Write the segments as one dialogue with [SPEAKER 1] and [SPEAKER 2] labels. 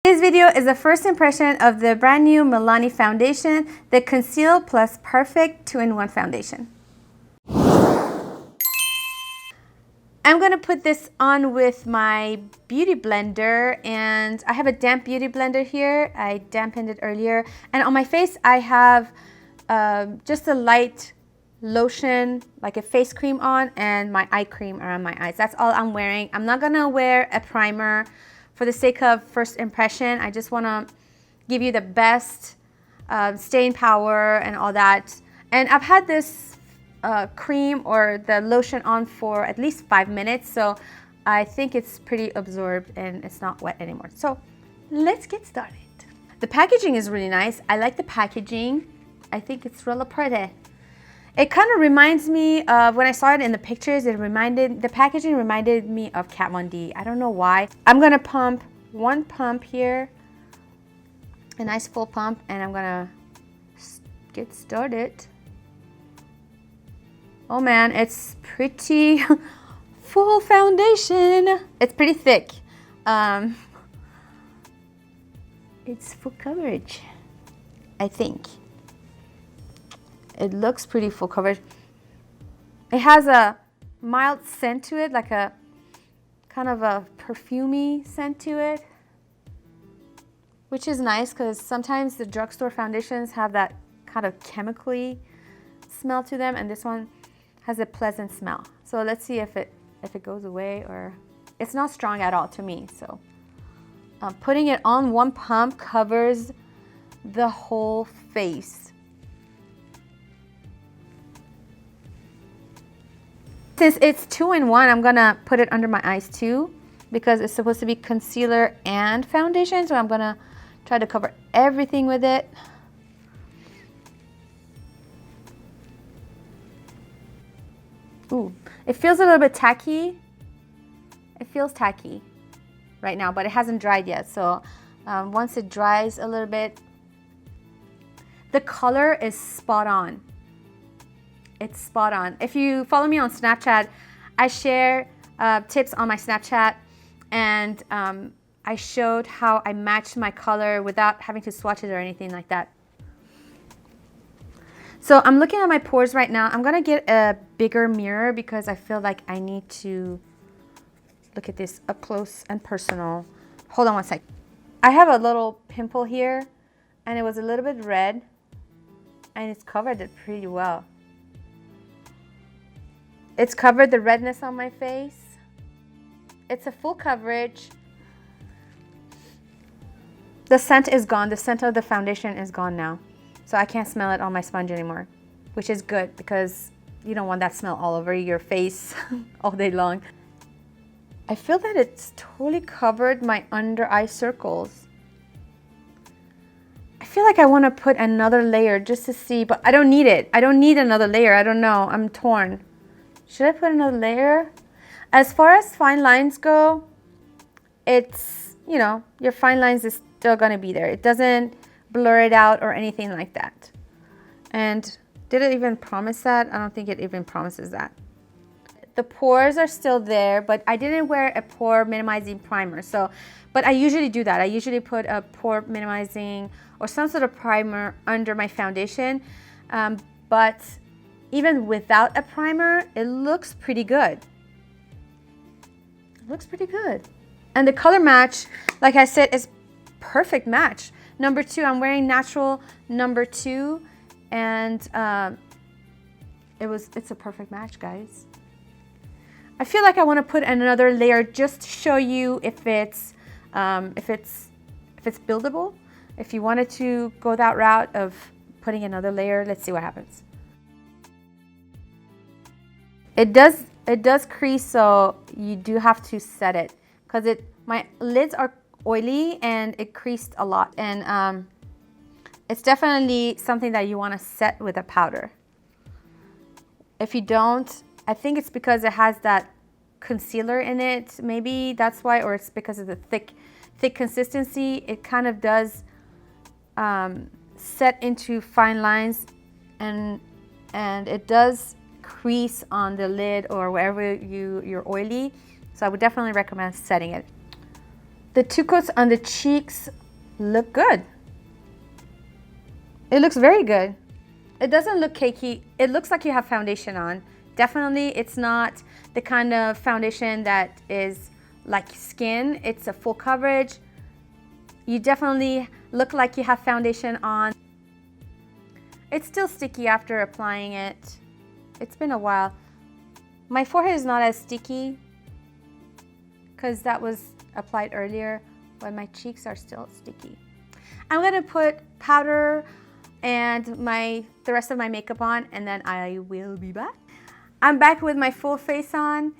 [SPEAKER 1] Today's video is the first impression of the brand new Milani foundation, the Conceal Plus Perfect 2-in-1 foundation. I'm going to put this on with my beauty blender, and I have a damp beauty blender here. I dampened it earlier, and on my face I have just a light lotion, like a face cream on, and my eye cream around my eyes. That's all I'm wearing. I'm not going to wear a primer for the sake of first impression. I just want to give you the best staying power and all that. And I've had this cream or the lotion on for at least 5 minutes, so I think it's pretty absorbed and it's not wet anymore. So let's get started. The packaging is really nice. I like the packaging. I think it's really pretty. It kind of reminds me of, when I saw it in the pictures, the packaging reminded me of Kat Von D. I don't know why. I'm gonna pump one pump here, a nice full pump, and I'm gonna get started. Oh man, it's pretty full foundation. It's pretty thick. It's full coverage, I think. It looks pretty full coverage. It has a mild scent to it, like a kind of a perfumey scent to it, which is nice because sometimes the drugstore foundations have that kind of chemically smell to them, and this one has a pleasant smell. So let's see if it goes away, or it's not strong at all to me. So putting it on one pump covers the whole face. Since it's 2-in-1, I'm gonna put it under my eyes too, because it's supposed to be concealer and foundation. So I'm gonna try to cover everything with it. Ooh, it feels a little bit tacky. It feels tacky right now, but it hasn't dried yet. So once it dries a little bit, the color is spot on. It's spot on. If you follow me on Snapchat, I share tips on my Snapchat, and I showed how I matched my color without having to swatch it or anything like that. So I'm looking at my pores right now. I'm gonna get a bigger mirror because I feel like I need to look at this up close and personal. Hold on one sec. I have a little pimple here, and it was a little bit red, and it's covered it pretty well. It's covered the redness on my face. It's a full coverage. The scent is gone. The scent of the foundation is gone now. So I can't smell it on my sponge anymore, which is good because you don't want that smell all over your face all day long. I feel that it's totally covered my under eye circles. I feel like I want to put another layer just to see, but I don't need it. I don't need another layer. I don't know. I'm torn. Should I put another layer? As far as fine lines go, it's, you know, your fine lines is still gonna be there. It doesn't blur it out or anything like that. And did it even promise that? I don't think it even promises that. The pores are still there, but I didn't wear a pore minimizing primer. So, but I usually do that. I usually put a pore minimizing or some sort of primer under my foundation. But even without a primer, it looks pretty good. It looks pretty good. And the color match, like I said, is perfect match. Number 2, I'm wearing natural number 2, and it's a perfect match, guys. I feel like I want to put another layer just to show you if it's buildable. If you wanted to go that route of putting another layer, let's see what happens. It does crease, so you do have to set it because my lids are oily and it creased a lot, and it's definitely something that you want to set with a powder. If you don't, I think it's because it has that concealer in it. Maybe that's why, or it's because of the thick consistency. It kind of does set into fine lines, and it does crease on the lid or wherever you're oily. So I would definitely recommend setting it. The 2 coats on the cheeks look good. It looks very good. It doesn't look cakey. It looks like you have foundation on. Definitely, it's not the kind of foundation that is like skin. It's a full coverage. You definitely look like you have foundation on. It's still sticky after applying it. It's been a while. My forehead is not as sticky because that was applied earlier, but my cheeks are still sticky. I'm gonna put powder and the rest of my makeup on, and then I will be back. I'm back with my full face on.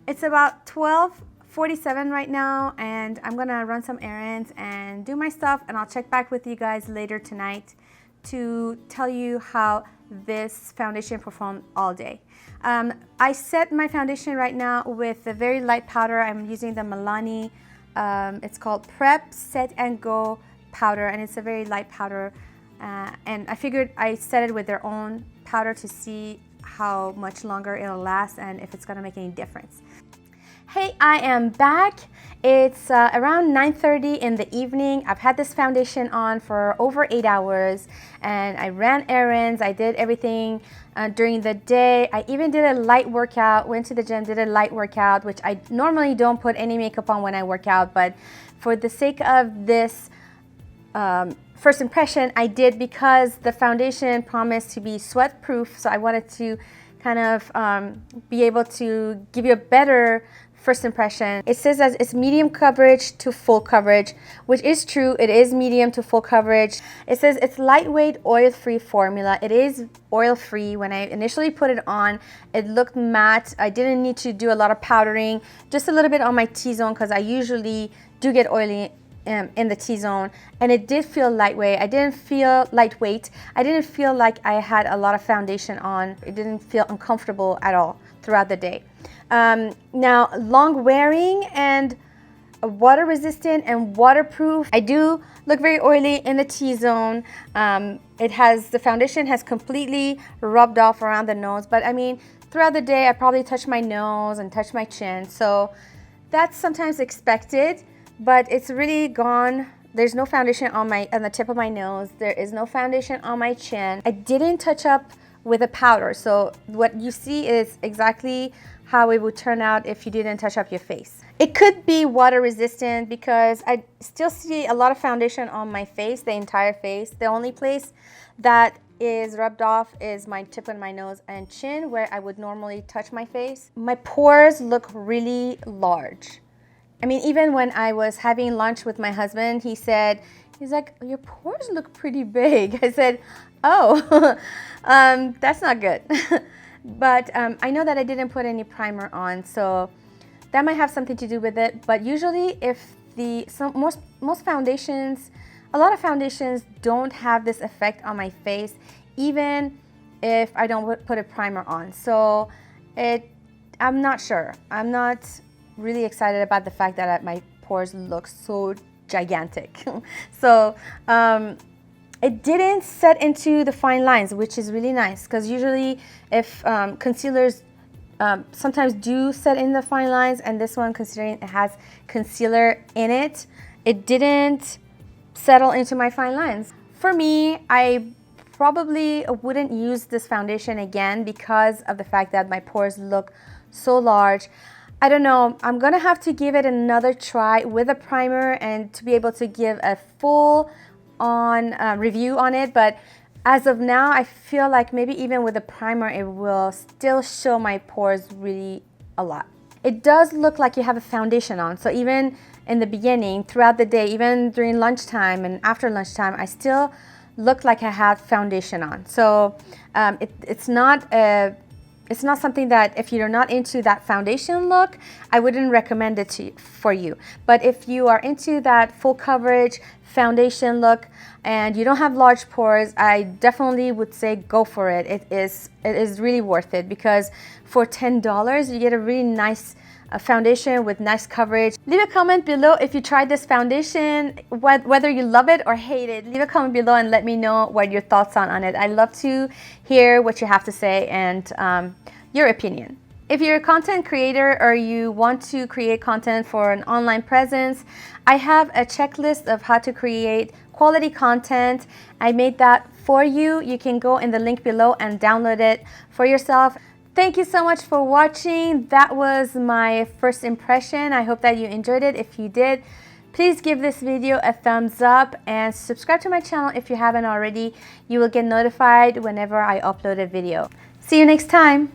[SPEAKER 1] It's about 12:47 right now, and I'm gonna run some errands and do my stuff, and I'll check back with you guys later tonight to tell you how this foundation performed all day. I set my foundation right now with a very light powder. I'm using the Milani, it's called Prep Set and Go powder, and it's a very light powder. And I figured I set it with their own powder to see how much longer it'll last and if it's gonna make any difference. Hey, I am back. It's around 9:30 in the evening. I've had this foundation on for over 8 hours, and I ran errands. I did everything during the day. I even did a light workout, went to the gym, did a light workout, which I normally don't put any makeup on when I work out, but for the sake of this first impression, I did, because the foundation promised to be sweat proof, so I wanted to kind of be able to give you a better first impression. It says that it's medium coverage to full coverage, which is true. It is medium to full coverage. It says it's lightweight, oil-free formula. It is oil-free. When I initially put it on, it looked matte. I didn't need to do a lot of powdering, just a little bit on my T-zone, because I usually do get oily in the T-zone, and it did feel lightweight. I didn't feel lightweight. I didn't feel like I had a lot of foundation on. It didn't feel uncomfortable at all throughout the day. Now, long wearing and water resistant and waterproof. I do look very oily in the T-zone. The foundation has completely rubbed off around the nose, but I mean, throughout the day I probably touch my nose and touch my chin, so that's sometimes expected, but it's really gone. There's no foundation on the tip of my nose. There is no foundation on my chin. I didn't touch up with a powder, so what you see is exactly how it would turn out if you didn't touch up your face. It could be water resistant because I still see a lot of foundation on my face, the entire face. The only place that is rubbed off is my tip of my nose and chin, where I would normally touch my face. My pores look really large. I mean, even when I was having lunch with my husband, he's like, your pores look pretty big. I said, oh, that's not good. But I know that I didn't put any primer on, so that might have something to do with it. But usually if most foundations, a lot of foundations don't have this effect on my face, even if I don't put a primer on. So I'm not sure. I'm not really excited about the fact that my pores look so gigantic. So it didn't set into the fine lines, which is really nice, because usually if concealers sometimes do set in the fine lines, and this one, considering it has concealer in it, it didn't settle into my fine lines. For me, I probably wouldn't use this foundation again because of the fact that my pores look so large. I don't know, I'm gonna have to give it another try with a primer and to be able to give a full on review on it, but as of now I feel like maybe even with a primer it will still show my pores really a lot. It does look like you have a foundation on, so even in the beginning, throughout the day, even during lunchtime and after lunchtime, I still look like I had foundation on. So it's not something that, if you're not into that foundation look, I wouldn't recommend it for you. But if you are into that full coverage foundation look and you don't have large pores, I definitely would say go for it. It is really worth it, because for $10 you get a really nice foundation with nice coverage. Leave a comment below if you tried this foundation, whether you love it or hate it. Leave a comment below and let me know what your thoughts on it. I love to hear what you have to say and your opinion. If you're a content creator or you want to create content for an online presence, I have a checklist of how to create quality content. I made that for you. You can go in the link below and download it for yourself. Thank you so much for watching. That was my first impression. I hope that you enjoyed it. If you did, please give this video a thumbs up and subscribe to my channel if you haven't already. You will get notified whenever I upload a video. See you next time.